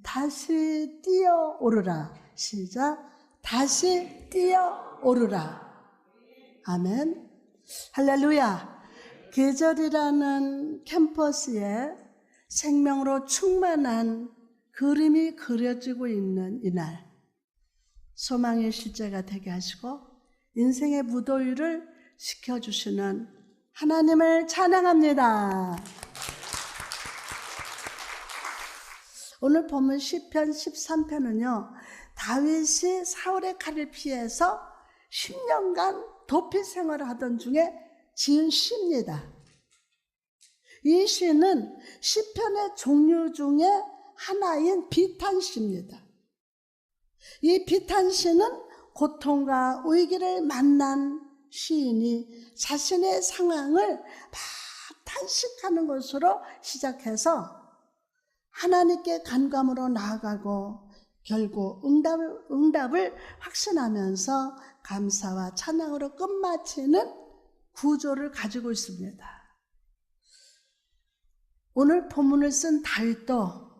다시 뛰어오르라. 시작. 다시 뛰어오르라. 아멘. 할렐루야. 계절이라는 캠퍼스에 생명으로 충만한 그림이 그려지고 있는 이날, 소망의 실제가 되게 하시고 인생의 무더위를 식혀주시는 하나님을 찬양합니다. 오늘 본문 시편 13편은요, 다윗이 사울의 칼을 피해서 10년간 도피 생활을 하던 중에 지은 시입니다. 이 시는 시편의 종류 중에 하나인 비탄시입니다. 이 비탄시는 고통과 위기를 만난 시인이 자신의 상황을 막 탄식하는 것으로 시작해서 하나님께 간감으로 나아가고 결국 응답을 확신하면서 감사와 찬양으로 끝마치는 구조를 가지고 있습니다. 오늘 본문을 쓴 다윗도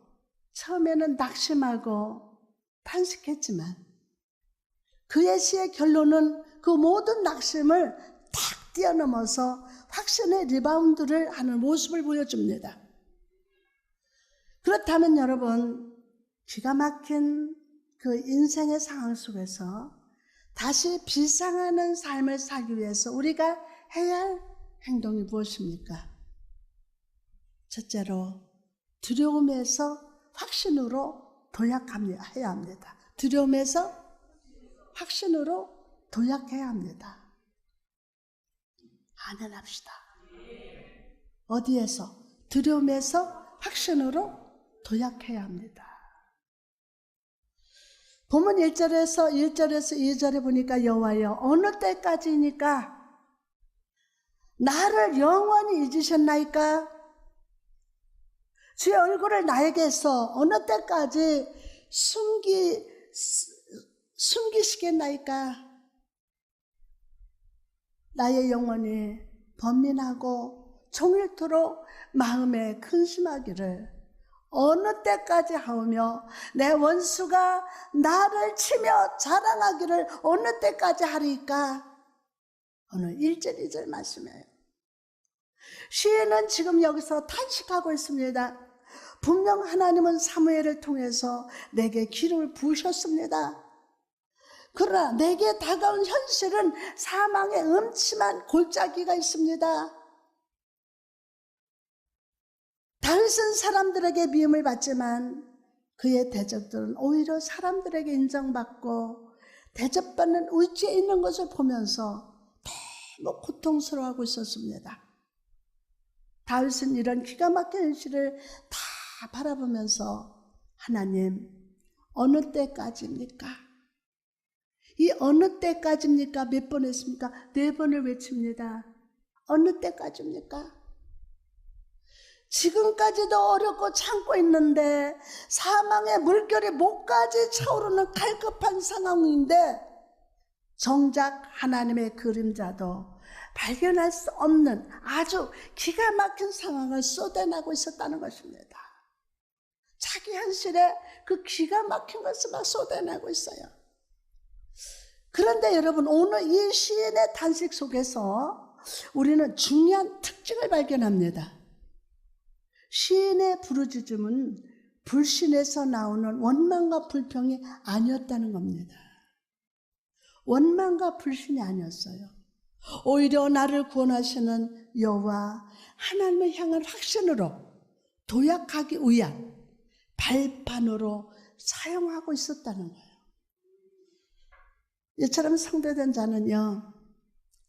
처음에는 낙심하고 탄식했지만 그의 시의 결론은 그 모든 낙심을 탁 뛰어넘어서 확신의 리바운드를 하는 모습을 보여줍니다. 그렇다면 여러분, 기가 막힌 그 인생의 상황 속에서 다시 비상하는 삶을 살기 위해서 우리가 해야 할 행동이 무엇입니까? 첫째로 두려움에서 확신으로 도약해야 합니다. 두려움에서 확신으로 도약해야 합니다. 아멘 합시다. 어디에서? 두려움에서 확신으로 도약해야 합니다. 본문 1절에서 2절에 보니까 여호와여 어느 때까지니까 나를 영원히 잊으셨나이까? 주의 얼굴을 나에게서 어느 때까지 숨기시겠나이까? 나의 영혼이 번민하고 종일토록 마음에 근심하기를 어느 때까지 하오며 내 원수가 나를 치며 자랑하기를 어느 때까지 하리까? 오늘 1절 2절 말씀이에요. 시인은 지금 여기서 탄식하고 있습니다. 분명 하나님은 사무엘을 통해서 내게 기름을 부으셨습니다. 그러나 내게 다가온 현실은 사망의 음침한 골짜기가 있습니다. 다윗은 사람들에게 미움을 받지만 그의 대적들은 오히려 사람들에게 인정받고 대접받는 위치에 있는 것을 보면서 너무 고통스러워하고 있었습니다. 다윗은 이런 기가 막힌 현실을 다 바라보면서 하나님, 어느 때까지입니까? 이 어느 때까지입니까? 몇 번 했습니까? 4번을 외칩니다. 어느 때까지입니까? 지금까지도 어렵고 참고 있는데 사망의 물결이 목까지 차오르는 갈급한 상황인데 정작 하나님의 그림자도 발견할 수 없는 아주 기가 막힌 상황을 쏟아내고 있었다는 것입니다. 자기 현실에 그 기가 막힌 것을 막 쏟아내고 있어요. 그런데 여러분, 오늘 이 시인의 탄식 속에서 우리는 중요한 특징을 발견합니다. 시인의 부르짖음은 불신에서 나오는 원망과 불평이 아니었다는 겁니다. 원망과 불신이 아니었어요. 오히려 나를 구원하시는 여호와 하나님을 향한 확신으로 도약하기 위한 발판으로 사용하고 있었다는 거예요. 이처럼 상대된 자는요,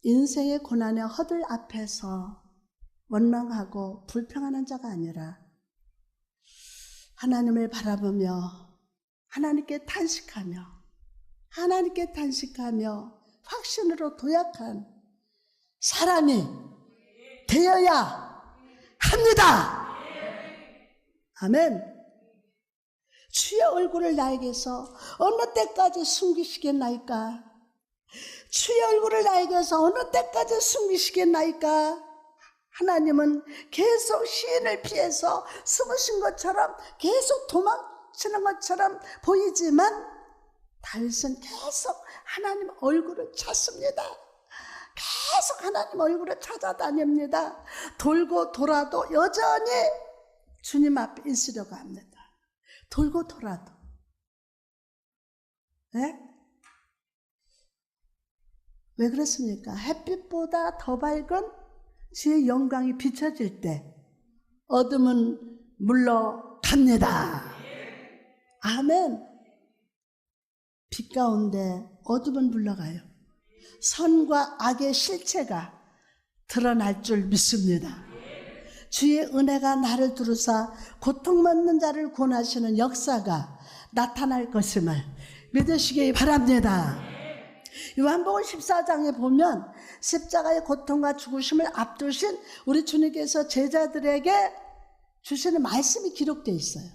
인생의 고난의 허들 앞에서 원망하고 불평하는 자가 아니라 하나님을 바라보며 하나님께 탄식하며 확신으로 도약한 사람이 되어야 합니다. 아멘. 주의 얼굴을 나에게서 어느 때까지 숨기시겠나이까? 주의 얼굴을 나에게서 어느 때까지 숨기시겠나이까? 하나님은 계속 시인을 피해서 숨으신 것처럼 계속 도망치는 것처럼 보이지만 다윗은 계속 하나님 얼굴을 찾습니다. 계속 하나님 얼굴을 찾아다닙니다. 돌고 돌아도 여전히 주님 앞에 있으려고 합니다. 돌고 돌아도. 네? 왜 그렇습니까? 햇빛보다 더 밝은 주의 영광이 비춰질 때 어둠은 물러갑니다. 아멘. 빛 가운데 어둠은 물러가요. 선과 악의 실체가 드러날 줄 믿습니다. 주의 은혜가 나를 두루사 고통받는 자를 구원하시는 역사가 나타날 것임을 믿으시기 바랍니다. 요한복음 14장에 보면 십자가의 고통과 죽으심을 앞두신 우리 주님께서 제자들에게 주시는 말씀이 기록되어 있어요.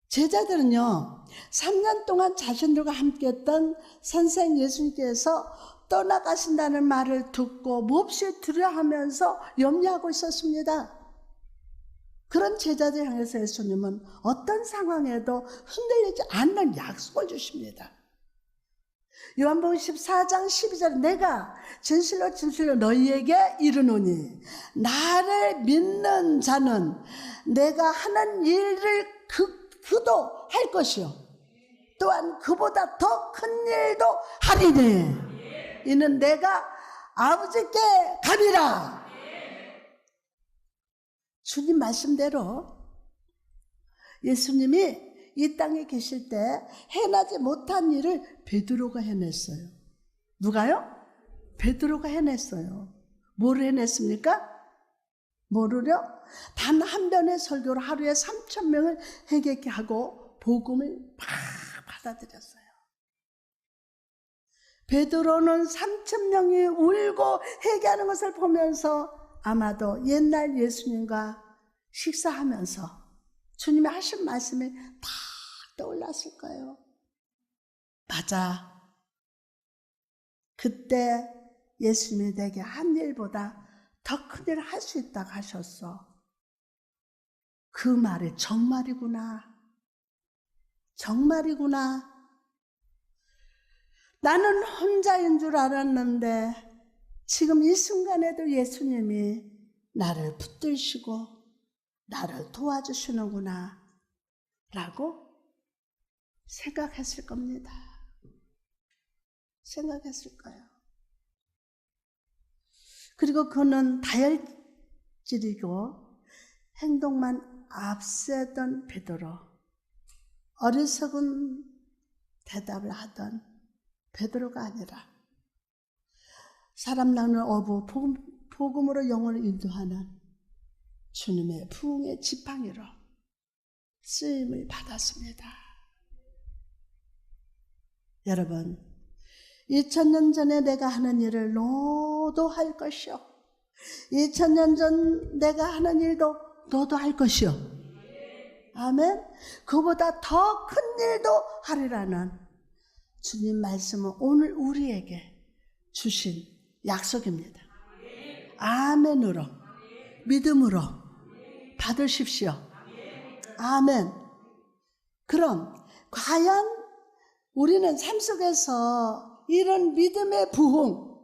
제자들은요, 3년 동안 자신들과 함께했던 선생 예수님께서 떠나가신다는 말을 듣고 몹시 두려워하면서 염려하고 있었습니다. 그런 제자들 향해서 예수님은 어떤 상황에도 흔들리지 않는 약속을 주십니다. 요한복음 14장 12절에 내가 진실로 진실로 너희에게 이르노니 나를 믿는 자는 내가 하는 일을 그도 할 것이요 또한 그보다 더 큰 일도 하리니 이는 내가 아버지께 가리라. 주님 말씀대로 예수님이 이 땅에 계실 때 해나지 못한 일을 베드로가 해냈어요. 누가요? 베드로가 해냈어요. 뭐를 해냈습니까? 뭐를요? 단 한 번의 설교로 하루에 3,000명을 회개케 하고 복음을 막 받아들였어요. 베드로는 3,000명이 울고 회개하는 것을 보면서 아마도 옛날 예수님과 식사하면서 주님이 하신 말씀이 다 떠올랐을 거예요. 맞아. 그때 예수님이 내게 한 일보다 더 큰 일을 할 수 있다고 하셨어. 그 말이 정말이구나. 정말이구나. 나는 혼자인 줄 알았는데 지금 이 순간에도 예수님이 나를 붙드시고 나를 도와주시는구나 라고 생각했을 겁니다. 생각했을 거예요. 그리고 그는 다혈질이고 행동만 앞세던 베드로, 어리석은 대답을 하던 베드로가 아니라 사람 낳는 어부, 복음으로 영혼을 인도하는 주님의 부흥의 지팡이로 쓰임을 받았습니다. 여러분, 2000년 전에 내가 하는 일을 너도 할 것이요. 2000년 전 내가 하는 일도 너도 할 것이요. 아멘. 그보다 더 큰 일도 하리라는 주님 말씀은 오늘 우리에게 주신 약속입니다. 아멘으로, 믿음으로 받으십시오. 아멘. 그럼 과연 우리는 삶 속에서 이런 믿음의 부흥,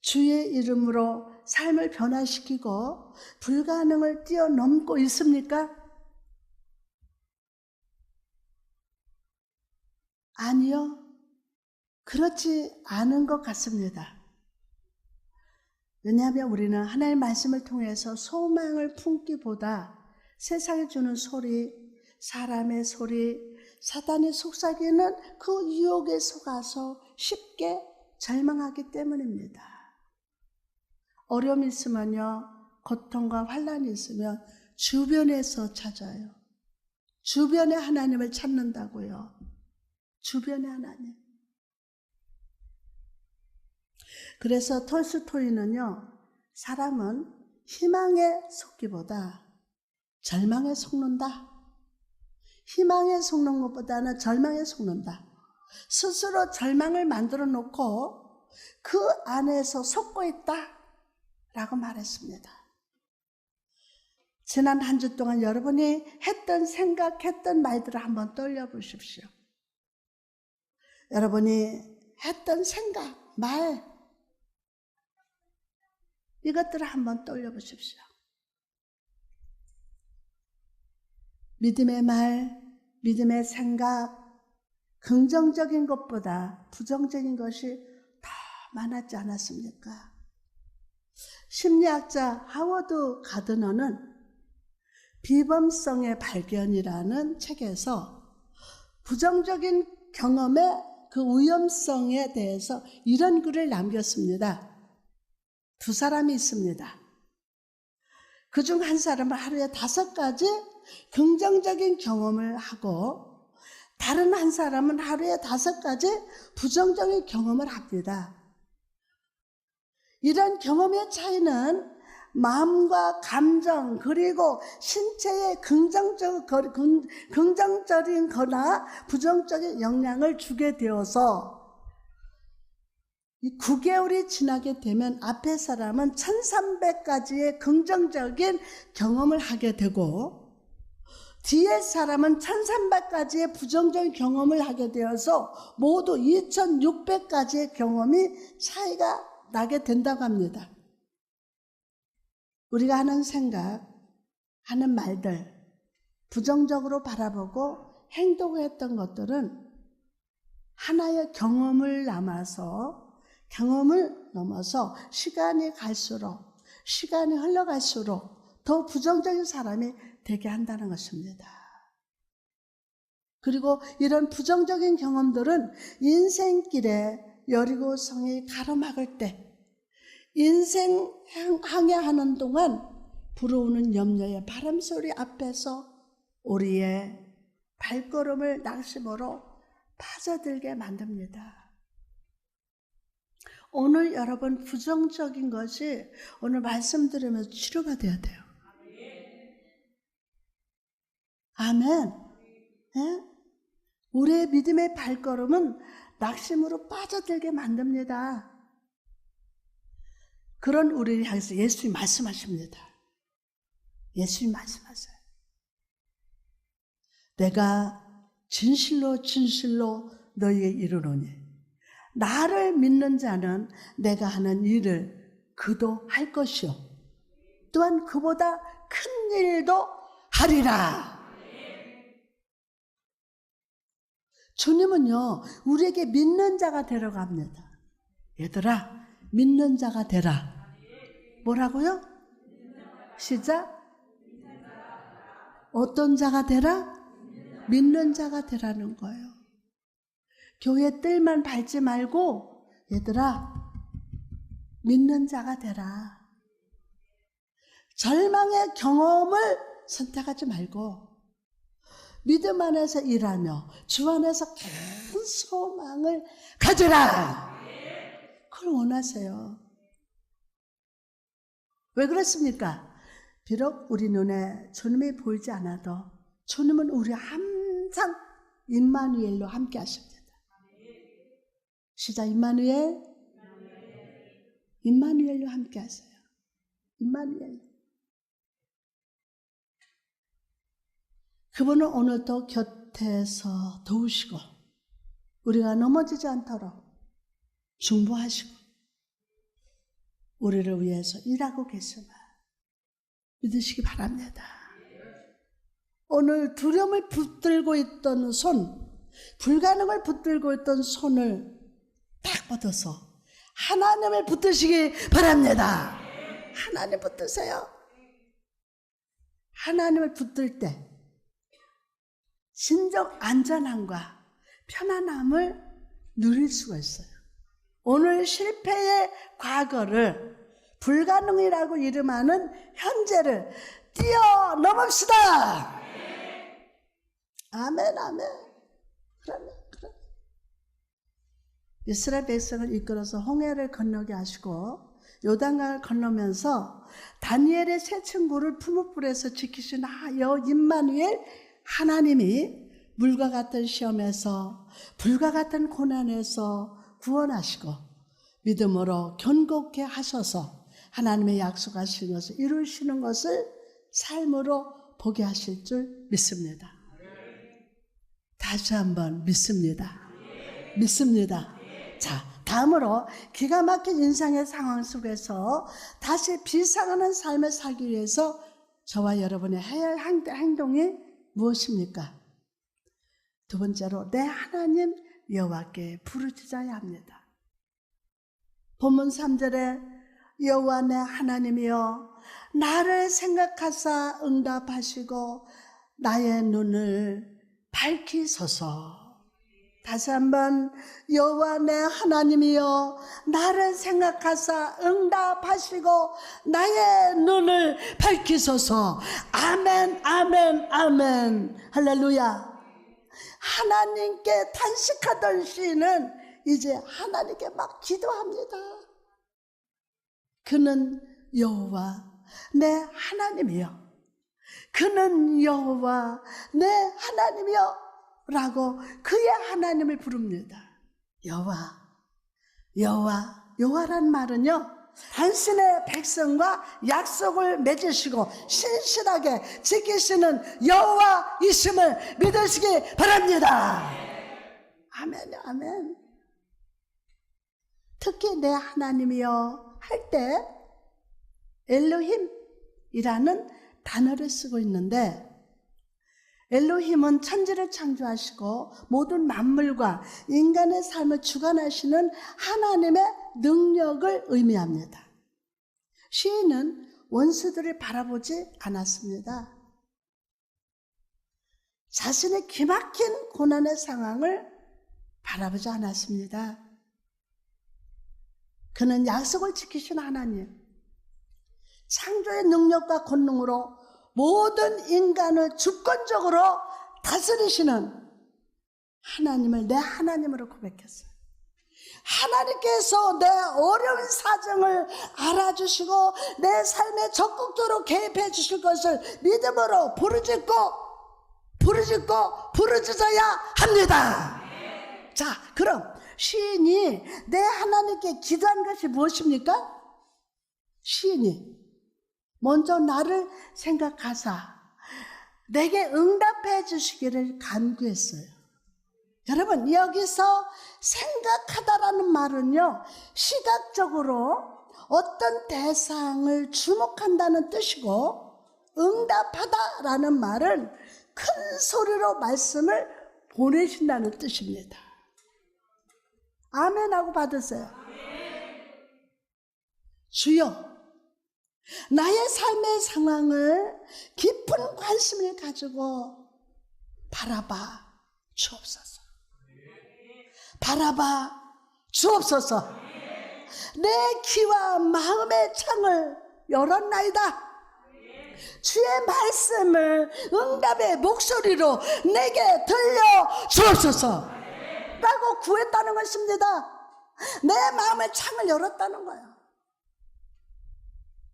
주의 이름으로 삶을 변화시키고 불가능을 뛰어넘고 있습니까? 아니요. 그렇지 않은 것 같습니다. 왜냐하면 우리는 하나님의 말씀을 통해서 소망을 품기보다 세상에 주는 소리, 사람의 소리, 사단의 속삭이는 그 유혹에 속아서 쉽게 절망하기 때문입니다. 어려움이 있으면요, 고통과 환난이 있으면 주변에서 찾아요. 주변에 하나님을 찾는다고요. 주변에 하나님. 그래서 톨스토이는요, 사람은 희망에 속기보다 절망에 속는다. 희망에 속는 것보다는 절망에 속는다. 스스로 절망을 만들어 놓고 그 안에서 속고 있다 라고 말했습니다. 지난 한 주 동안 여러분이 했던 생각했던 말들을 한번 떠올려 보십시오. 여러분이 했던 생각, 말, 이것들을 한번 떠올려 보십시오. 믿음의 말, 믿음의 생각, 긍정적인 것보다 부정적인 것이 더 많았지 않았습니까? 심리학자 하워드 가드너는 비범성의 발견이라는 책에서 부정적인 경험의 그 위험성에 대해서 이런 글을 남겼습니다. 두 사람이 있습니다. 그중 한 사람은 하루에 5가지 긍정적인 경험을 하고 다른 한 사람은 하루에 5가지 부정적인 경험을 합니다. 이런 경험의 차이는 마음과 감정 그리고 신체에 긍정적인 거나 부정적인 영향을 주게 되어서 9개월이 지나게 되면 앞에 사람은 1300가지의 긍정적인 경험을 하게 되고 뒤에 사람은 1300가지의 부정적인 경험을 하게 되어서 모두 2600가지의 경험이 차이가 나게 된다고 합니다. 우리가 하는 생각, 하는 말들, 부정적으로 바라보고 행동했던 것들은 하나의 경험을 넘어서 시간이 흘러갈수록 더 부정적인 사람이 되게 한다는 것입니다. 그리고 이런 부정적인 경험들은 인생길에 여리고성이 가로막을 때 인생 항해하는 동안 불어오는 염려의 바람소리 앞에서 우리의 발걸음을 낙심으로 빠져들게 만듭니다. 오늘 여러분 부정적인 것이 오늘 말씀 들으면서 치료가 돼야 돼요. 아멘. 네? 우리의 믿음의 발걸음은 낙심으로 빠져들게 만듭니다. 그런 우리를 향해서 예수님이 말씀하십니다. 예수님이 말씀하세요. 내가 진실로 너희에게 이르노니 나를 믿는 자는 내가 하는 일을 그도 할 것이요 또한 그보다 큰 일도 하리라. 주님은요 우리에게 믿는 자가 되라고 합니다. 얘들아 믿는 자가 되라. 뭐라고요? 시작. 어떤 자가 되라? 믿는 자가 되라는 거예요. 교회 뜰만 밟지 말고 얘들아 믿는 자가 되라. 절망의 경험을 선택하지 말고 믿음 안에서 일하며 주 안에서 큰 소망을 가져라. 그걸 원하세요. 왜 그렇습니까? 비록 우리 눈에 주님이 보이지 않아도 주님은 우리 항상 임마누엘로 함께 하십니다. 시작. 임마누엘로 함께 하세요. 임마누엘. 그분은 오늘도 곁에서 도우시고 우리가 넘어지지 않도록 중보하시고 우리를 위해서 일하고 계심을 믿으시기 바랍니다. 오늘 두려움을 붙들고 있던 손, 불가능을 붙들고 있던 손을 딱 뻗어서 하나님을 붙드시기 바랍니다. 하나님 붙드세요. 하나님을 붙들 때 진정 안전함과 편안함을 누릴 수가 있어요. 오늘 실패의 과거를 불가능이라고 이름하는 현재를 뛰어넘읍시다. 아멘, 아멘. 그러면. 이스라엘 백성을 이끌어서 홍해를 건너게 하시고 요단강을 건너면서 다니엘의 세 친구를 품목불에서 지키신 임마누엘 하나님이 물과 같은 시험에서 불과 같은 고난에서 구원하시고 믿음으로 견고케 하셔서 하나님의 약속하신 것을 이루시는 것을 삶으로 보게 하실 줄 믿습니다. 다시 한번 믿습니다. 믿습니다. 자, 다음으로 기가 막힌 인생의 상황 속에서 다시 비상하는 삶을 살기 위해서 저와 여러분이 해야 할 행동이 무엇입니까? 두 번째로 내 하나님 여호와께 부르짖어야 합니다. 본문 3절에 여호와 내 하나님이여 나를 생각하사 응답하시고 나의 눈을 밝히소서. 다시 한번 여호와 내 하나님이여 나를 생각하사 응답하시고 나의 눈을 밝히소서. 아멘 아멘 아멘 할렐루야. 하나님께 탄식하던 시인은 이제 하나님께 막 기도합니다. 그는 여호와 내 하나님이여, 그는 여호와 내 하나님이여 라고 그의 하나님을 부릅니다. 여호와, 여호와, 여호와란 말은요, 당신의 백성과 약속을 맺으시고 신실하게 지키시는 여호와이심을 믿으시기 바랍니다. 아멘, 아멘. 특히 내 하나님이여 할 때 엘로힘이라는 단어를 쓰고 있는데, 엘로힘은 천지를 창조하시고 모든 만물과 인간의 삶을 주관하시는 하나님의 능력을 의미합니다. 시인은 원수들을 바라보지 않았습니다. 자신의 기막힌 고난의 상황을 바라보지 않았습니다. 그는 약속을 지키신 하나님, 창조의 능력과 권능으로 모든 인간을 주권적으로 다스리시는 하나님을 내 하나님으로 고백했어요. 하나님께서 내 어려운 사정을 알아주시고 내 삶에 적극적으로 개입해 주실 것을 믿음으로 부르짖어야 합니다. 자, 그럼 시인이 내 하나님께 기도한 것이 무엇입니까? 시인이 먼저 나를 생각하사 내게 응답해 주시기를 간구했어요. 여러분, 여기서 생각하다라는 말은요, 시각적으로 어떤 대상을 주목한다는 뜻이고, 응답하다라는 말은 큰 소리로 말씀을 보내신다는 뜻입니다. 아멘하고 받으세요. 주여, 나의 삶의 상황을 깊은 관심을 가지고 바라봐 주옵소서. 바라봐 주옵소서. 내 귀와 마음의 창을 열었나이다. 주의 말씀을 응답의 목소리로 내게 들려 주옵소서 라고 구했다는 것입니다. 내 마음의 창을 열었다는 거예요.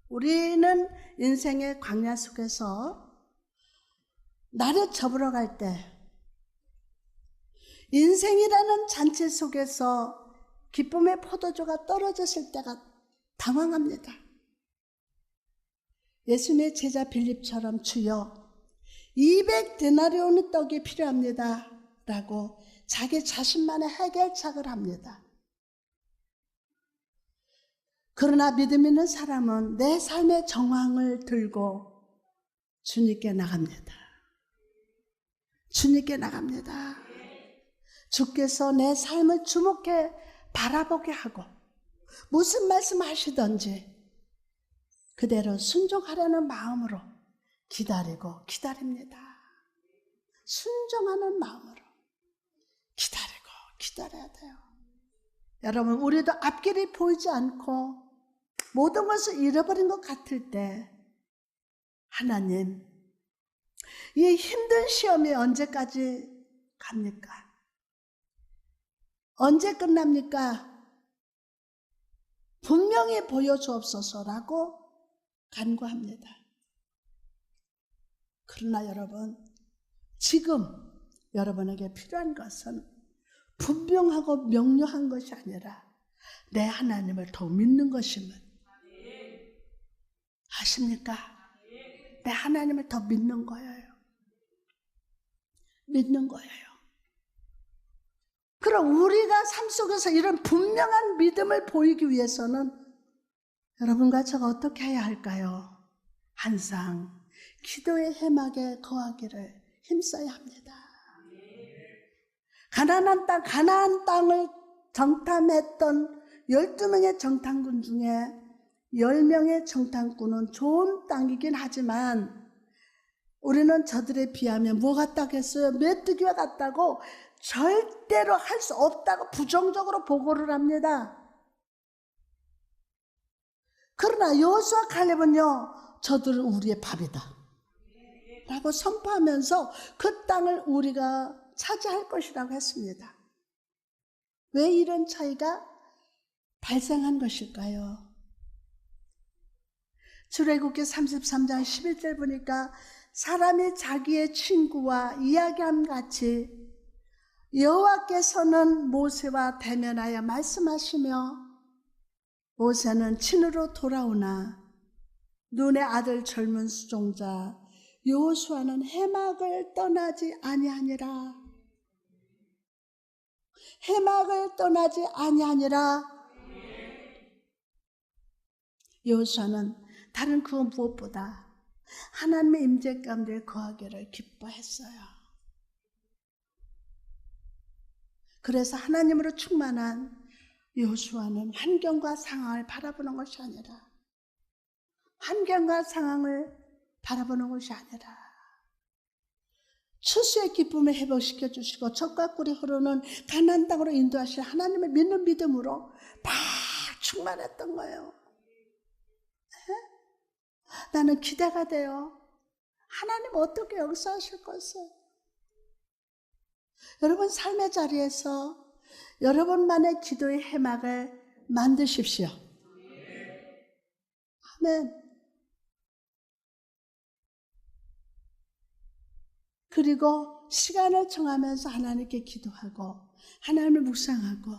우리는 인생의 광야 속에서 나를 접으러 갈 때 인생이라는 잔치 속에서 기쁨의 포도주가 떨어졌을 때가 당황합니다. 예수님의 제자 빌립처럼 주여 200데나리온의 떡이 필요합니다 라고 자기 자신만의 해결책을 합니다. 그러나 믿음 있는 사람은 내 삶의 정황을 들고 주님께 나갑니다. 주님께 나갑니다. 주께서 내 삶을 주목해 바라보게 하고 무슨 말씀하시든지 그대로 순종하려는 마음으로 기다리고 기다립니다. 순종하는 마음으로 기다리고 기다려야 돼요. 여러분, 우리도 앞길이 보이지 않고 모든 것을 잃어버린 것 같을 때 하나님, 이 힘든 시험이 언제까지 갑니까? 언제 끝납니까? 분명히 보여주옵소서라고 간구합니다. 그러나 여러분, 지금 여러분에게 필요한 것은 분명하고 명료한 것이 아니라 내 하나님을 더 믿는 것임을 아십니까? 내 하나님을 더 믿는 거예요. 믿는 거예요. 그럼 우리가 삶 속에서 이런 분명한 믿음을 보이기 위해서는 여러분과 제가 어떻게 해야 할까요? 항상 기도의 해막에 거하기를 힘써야 합니다. 가나안 땅을 정탐했던 12명의 정탐꾼 중에 10명의 정탐꾼은 좋은 땅이긴 하지만 우리는 저들에 비하면 뭐 같다겠어요? 메뚜기와 같다고 절대로 할 수 없다고 부정적으로 보고를 합니다. 그러나 여호수아 갈렙은요, 저들은 우리의 밥이다 라고 선포하면서 그 땅을 우리가 차지할 것이라고 했습니다. 왜 이런 차이가 발생한 것일까요? 출애굽기 33장 11절 보니까 사람이 자기의 친구와 이야기함 같이 여호와께서는 모세와 대면하여 말씀하시며 모세는 친으로 돌아오나 눈의 아들 젊은 수종자 여호수아는 해막을 떠나지 아니하니라. 해막을 떠나지 아니하니라. 여호수아는 다른 그 무엇보다 하나님의 임재 가운데 거하기를 기뻐했어요. 그래서 하나님으로 충만한 여호수아는 환경과 상황을 바라보는 것이 아니라 환경과 상황을 바라보는 것이 아니라 추수의 기쁨을 회복시켜 주시고 젖과 꿀이 흐르는 가나안 땅으로 인도하실 하나님을 믿는 믿음으로 막 충만했던 거예요. 나는 기대가 돼요. 하나님 어떻게 역사하실 것을. 여러분 삶의 자리에서 여러분만의 기도의 해막을 만드십시오. 아멘. 그리고 시간을 정하면서 하나님께 기도하고 하나님을 묵상하고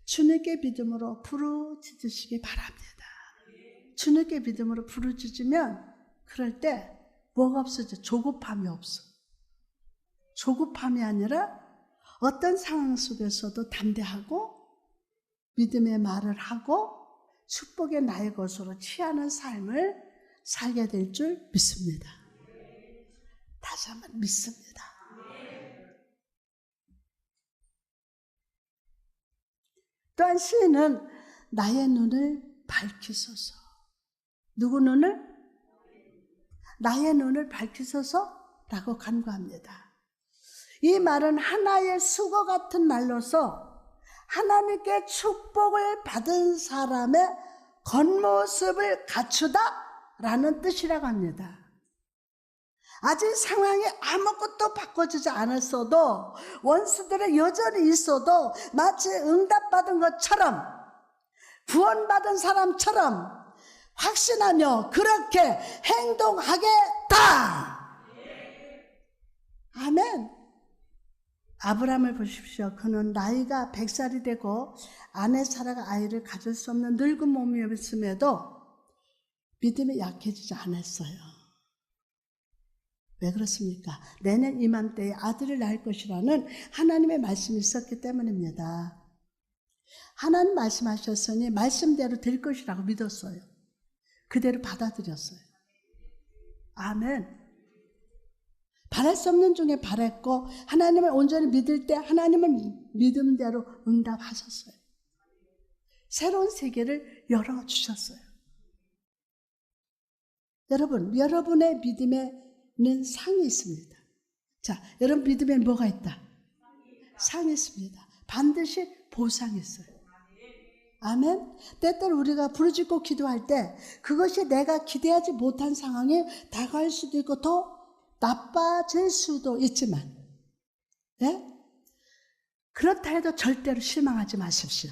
주님께 믿음으로 부르짖으시기 바랍니다. 주님께 믿음으로 부르짖으면 그럴 때 뭐가 없어져? 조급함이 없어. 조급함이 아니라 어떤 상황 속에서도 담대하고 믿음의 말을 하고 축복의 나의 것으로 취하는 삶을 살게 될 줄 믿습니다. 다시 한번 믿습니다. 또한 시인은 나의 눈을 밝히소서. 누구 눈을? 나의 눈을 밝히소서라고 간구합니다. 이 말은 하나의 수거 같은 말로서 하나님께 축복을 받은 사람의 겉모습을 갖추다라는 뜻이라고 합니다. 아직 상황이 아무것도 바꿔지지 않았어도 원수들이 여전히 있어도 마치 응답받은 것처럼 구원받은 사람처럼 확신하며 그렇게 행동하겠다. 아멘. 아브라함을 보십시오. 그는 나이가 100살이 되고 아내 사라가 아이를 가질 수 없는 늙은 몸이었음에도 믿음이 약해지지 않았어요. 왜 그렇습니까? 내년 이맘때에 아들을 낳을 것이라는 하나님의 말씀이 있었기 때문입니다. 하나님 말씀하셨으니 말씀대로 될 것이라고 믿었어요. 그대로 받아들였어요. 아멘. 바랄 수 없는 중에 바랐고 하나님을 온전히 믿을 때 하나님을 믿음대로 응답하셨어요. 새로운 세계를 열어주셨어요. 여러분, 여러분의 믿음에는 상이 있습니다. 자, 여러분 믿음에 뭐가 있다? 상이 있습니다. 반드시 보상이 있어요. 아멘. 때때로 우리가 부르짖고 기도할 때 그것이 내가 기대하지 못한 상황에 다가올 수도 있고 더 나빠질 수도 있지만, 예? 그렇다 해도 절대로 실망하지 마십시오.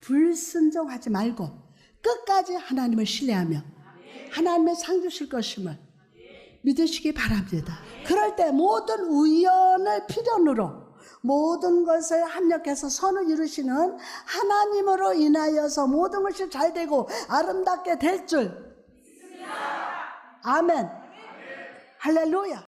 불순종하지 말고 끝까지 하나님을 신뢰하며 하나님의 상 주실 것임을 믿으시기 바랍니다. 그럴 때 모든 우연을 필연으로 모든 것을 합력해서 선을 이루시는 하나님으로 인하여서 모든 것이 잘 되고 아름답게 될 줄. 아멘. 할렐루야.